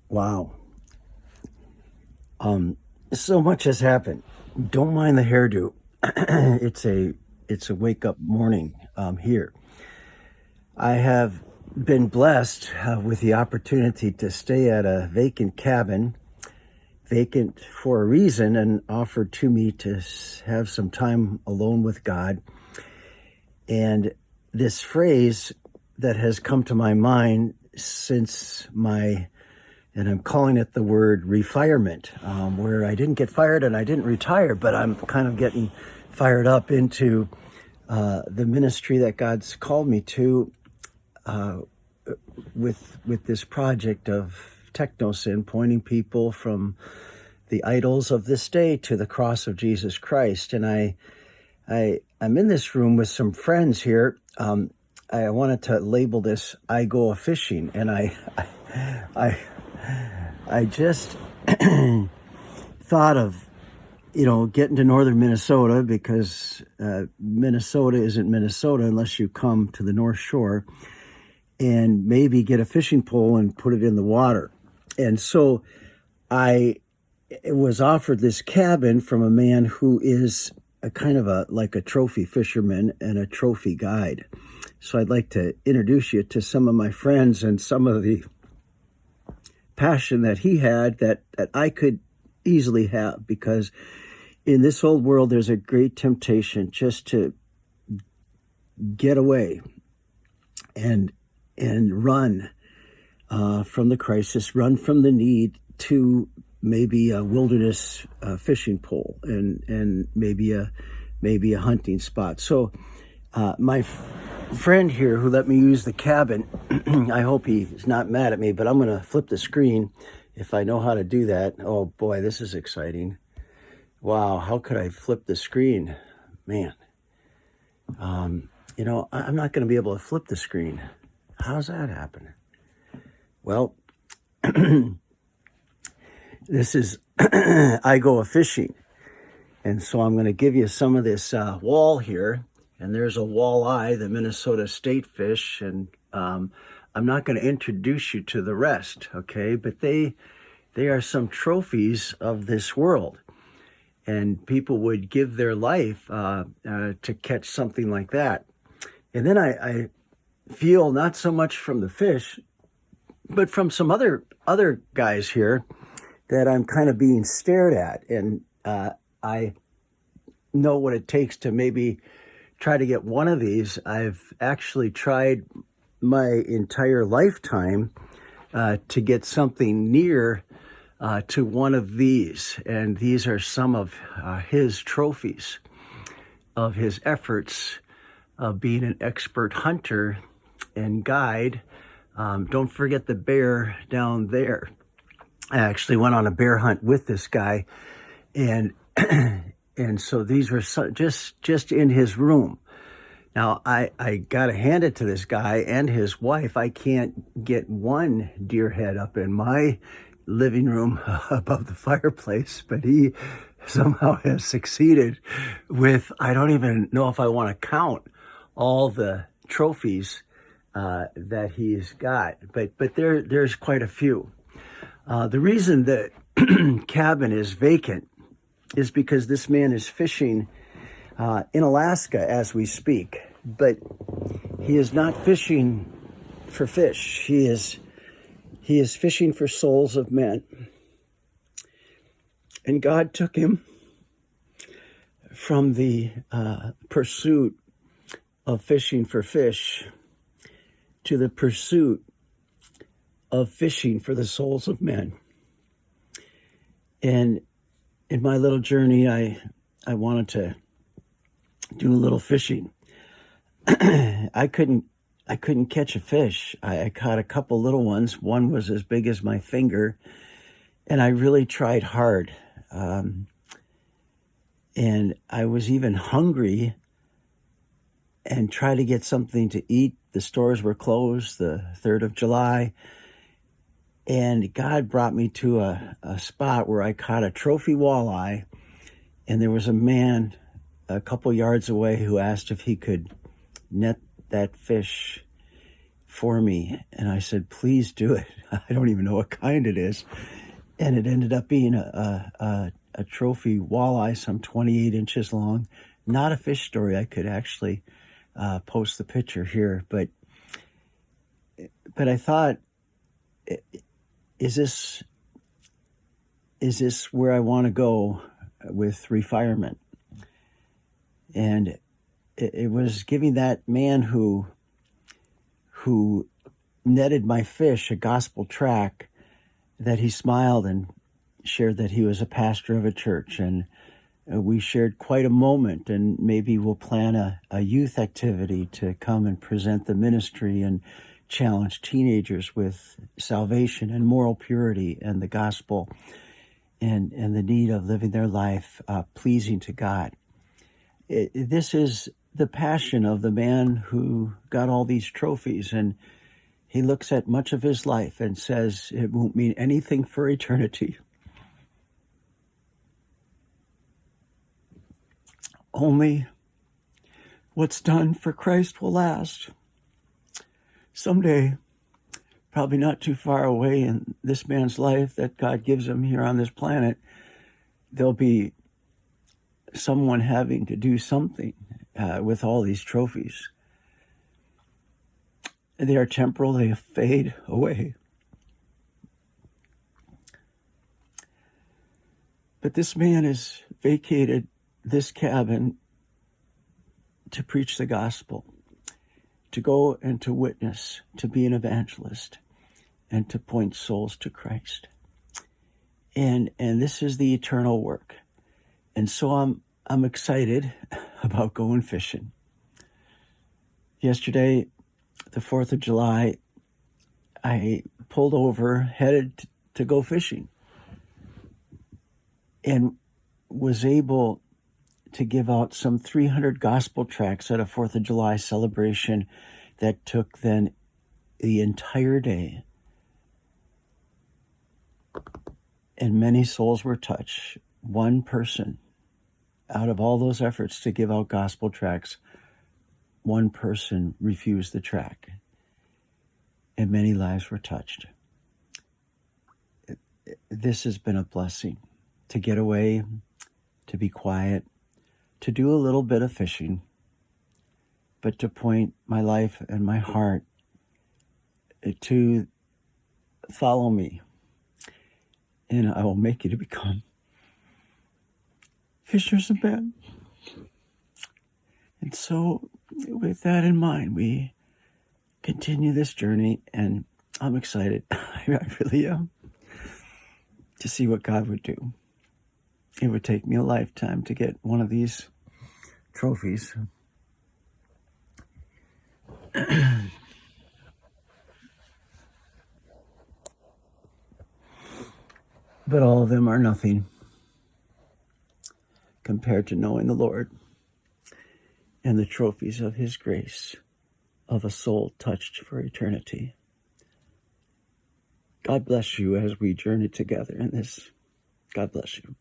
Wow. So much has happened. Don't mind the hairdo. it's a wake up morning here. I have been blessed with the opportunity to stay at a vacant cabin, vacant for a reason, and offered to me to have some time alone with God. And this phrase that has come to my mind since and I'm calling it the word re-firement, where I didn't get fired and I didn't retire, but I'm kind of getting fired up into the ministry that God's called me to with this project of technosin, pointing people from the idols of this day to the cross of Jesus Christ. And I'm in this room with some friends here. I wanted to label this "I go a fishing," and I just thought of, getting to northern Minnesota, because Minnesota isn't Minnesota unless you come to the North Shore, and maybe get a fishing pole and put it in the water. And so I was offered this cabin from a man who is a kind of like a trophy fisherman and a trophy guide. So I'd like to introduce you to some of my friends and some of the passion that he had that I could easily have, because in this old world there's a great temptation just to get away and run from the crisis, run from the need to maybe a wilderness fishing pole and maybe a hunting spot. So my friend here who let me use the cabin, I hope he's not mad at me, but I'm going to flip the screen if I know how to do that. Oh boy, this is exciting. Wow, how could I flip the screen? Man, I'm not going to be able to flip the screen. How's that happen? Well, this is I go a fishing. And so I'm going to give you some of this wall here. And there's a walleye, the Minnesota state fish. And I'm not going to introduce you to the rest, okay? But they are some trophies of this world. And people would give their life to catch something like that. And then I feel, not so much from the fish, but from some other guys here, that I'm kind of being stared at. And I know what it takes to maybe try to get one of these. I've actually tried my entire lifetime to get something near to one of these. And these are some of his trophies of his efforts of being an expert hunter and guide. Don't forget the bear down there. I actually went on a bear hunt with this guy, and so these were just in his room. Now, I got to hand it to this guy and his wife. I can't get one deer head up in my living room above the fireplace, but he somehow has succeeded with, I don't even know if I want to count all the trophies that he's got, but there's quite a few. The reason that cabin is vacant is because this man is fishing in Alaska as we speak, but he is not fishing for fish. He is fishing for souls of men. And God took him from the pursuit of fishing for fish to the pursuit of fishing for the souls of men. And in my little journey, I wanted to do a little fishing. I couldn't catch a fish. I caught a couple little ones. One was as big as my finger, and I really tried hard. And I was even hungry and tried to get something to eat. The stores were closed, the 3rd of July. And God brought me to a spot where I caught a trophy walleye, and there was a man a couple yards away who asked if he could net that fish for me. And I said, please do it. I don't even know what kind it is. And it ended up being a trophy walleye, some 28 inches long. Not a fish story. I could actually post the picture here. But I thought, is this where I want to go with Re-Firement? And it was giving that man who netted my fish a gospel track, that he smiled and shared that he was a pastor of a church. And we shared quite a moment, and maybe we'll plan a youth activity to come and present the ministry and challenge teenagers with salvation and moral purity and the gospel and the need of living their life pleasing to God. This is the passion of the man who got all these trophies, and he looks at much of his life and says it won't mean anything for eternity. Only what's done for Christ will last. Someday, probably not too far away in this man's life that God gives him here on this planet, there'll be someone having to do something with all these trophies. They are temporal, they fade away. But this man has vacated this cabin to preach the gospel, to go and to witness, to be an evangelist, and to point souls to Christ. And this is the eternal work. And so I'm excited about going fishing. Yesterday, the 4th of July, I pulled over, headed to go fishing, and was able to give out some 300 gospel tracts at a 4th of July celebration that took then the entire day. And many souls were touched. One person, out of all those efforts to give out gospel tracts, one person refused the tract, and many lives were touched. This has been a blessing, to get away, to be quiet, to do a little bit of fishing, but to point my life and my heart to follow me, and I will make you to become fishers of men. And so, with that in mind, we continue this journey, and I'm excited. I really am, to see what God would do. It would take me a lifetime to get one of these trophies. But all of them are nothing compared to knowing the Lord and the trophies of His grace, of a soul touched for eternity. God bless you as we journey together in this. God bless you.